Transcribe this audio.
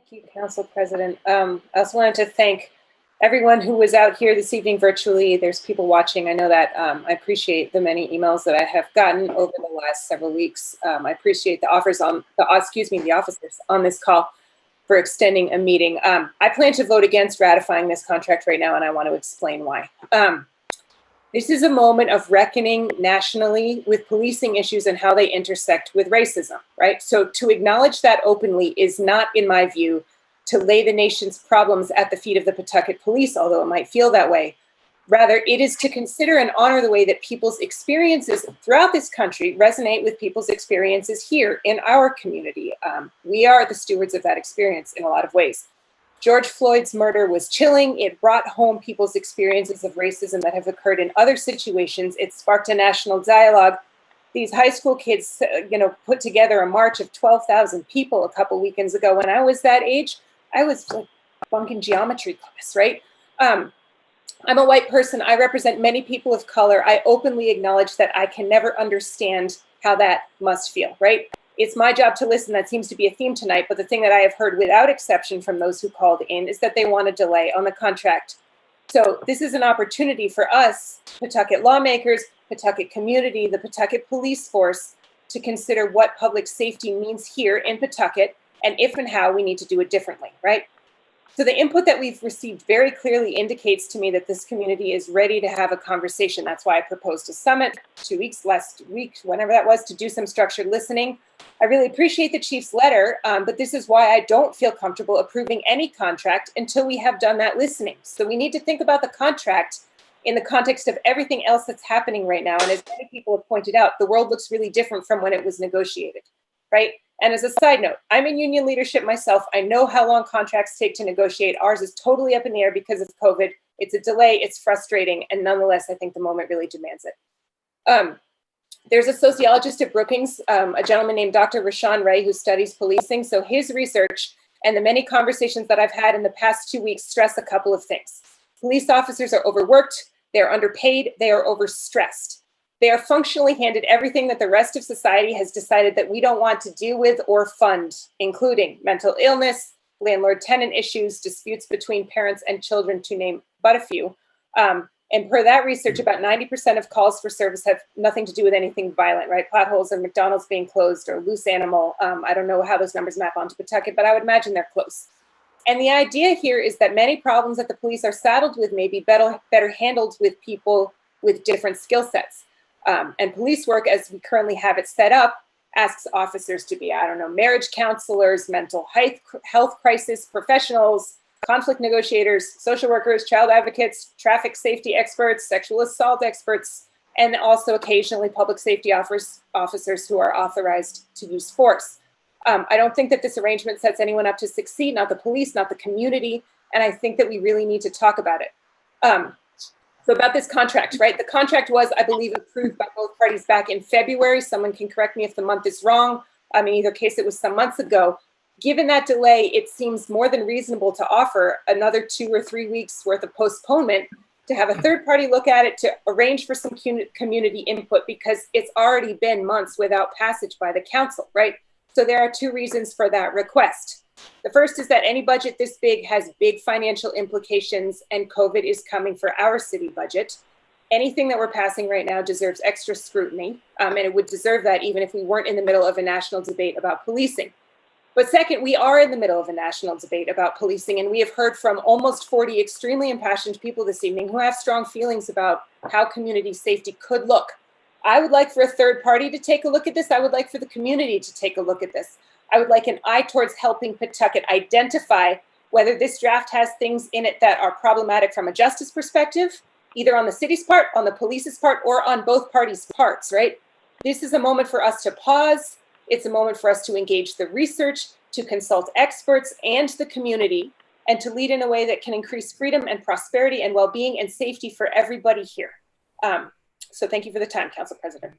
Thank you, Council President. I also wanted to thank everyone who was out here this evening virtually. There's people watching. I know that. I appreciate the many emails that I have gotten over the last several weeks. I appreciate the officers on this call for extending a meeting. I plan to vote against ratifying this contract right now, and I want to explain why. This is a moment of reckoning nationally with policing issues and how they intersect with racism, right? So to acknowledge that openly is not, in my view, to lay the nation's problems at the feet of the Pawtucket Police, although it might feel that way. Rather, it is to consider and honor the way that people's experiences throughout this country resonate with people's experiences here in our community. We are the stewards of that experience in a lot of ways. George Floyd's murder was chilling. It brought home people's experiences of racism that have occurred in other situations. It sparked a national dialogue. These high school kids, put together a march of 12,000 people a couple weekends ago. When I was that age, I was like bunking geometry class, right? I'm a white person. I represent many people of color. I openly acknowledge that I can never understand how that must feel, right? It's my job to listen. That seems to be a theme tonight. But the thing that I have heard without exception from those who called in is that they want a delay on the contract. So this is an opportunity for us, Pawtucket lawmakers, Pawtucket community, the Pawtucket police force, to consider what public safety means here in Pawtucket and if and how we need to do it differently, right? So the input that we've received very clearly indicates to me that this community is ready to have a conversation. That's why I proposed a summit last week, whenever that was, to do some structured listening. I really appreciate the chief's letter, but this is why I don't feel comfortable approving any contract until we have done that listening. So we need to think about the contract in the context of everything else that's happening right now. And as many people have pointed out, the world looks really different from when it was negotiated, right? And as a side note, I'm in union leadership myself. I know how long contracts take to negotiate. Ours is totally up in the air because of COVID. It's a delay, it's frustrating, and nonetheless, I think the moment really demands it. There's a sociologist at Brookings, a gentleman named Dr. Rashon Ray, who studies policing. So his research and the many conversations that I've had in the past 2 weeks stress a couple of things. Police officers are overworked, they're underpaid, they are overstressed. They are functionally handed everything that the rest of society has decided that we don't want to deal with or fund, including mental illness, landlord-tenant issues, disputes between parents and children, to name but a few. And per that research, about 90% of calls for service have nothing to do with anything violent, right? Potholes or McDonald's being closed or loose animal. I don't know how those numbers map onto Pawtucket, but I would imagine they're close. And the idea here is that many problems that the police are saddled with may be better handled with people with different skill sets. And police work, as we currently have it set up, asks officers to be, marriage counselors, mental health crisis professionals, conflict negotiators, social workers, child advocates, traffic safety experts, sexual assault experts, and also occasionally public safety officers who are authorized to use force. I don't think that this arrangement sets anyone up to succeed, not the police, not the community, and I think that we really need to talk about it. So about this contract, right? The contract was, I believe, approved by both parties back in February. Someone can correct me if the month is wrong. In either case, it was some months ago. Given that delay, it seems more than reasonable to offer another 2 or 3 weeks worth of postponement, to have a third party look at it, to arrange for some community input, because it's already been months without passage by the council, right? So there are 2 reasons for that request. The first is that any budget this big has big financial implications, and COVID is coming for our city budget. Anything that we're passing right now deserves extra scrutiny, and it would deserve that even if we weren't in the middle of a national debate about policing. But second, we are in the middle of a national debate about policing, and we have heard from almost 40 extremely impassioned people this evening who have strong feelings about how community safety could look. I would like for a third party to take a look at this. I would like for the community to take a look at this. I would like an eye towards helping Pawtucket identify whether this draft has things in it that are problematic from a justice perspective, either on the city's part, on the police's part, or on both parties' parts, right? This is a moment for us to pause. It's a moment for us to engage the research, to consult experts and the community, and to lead in a way that can increase freedom and prosperity and well-being and safety for everybody here. So thank you for the time, Council President.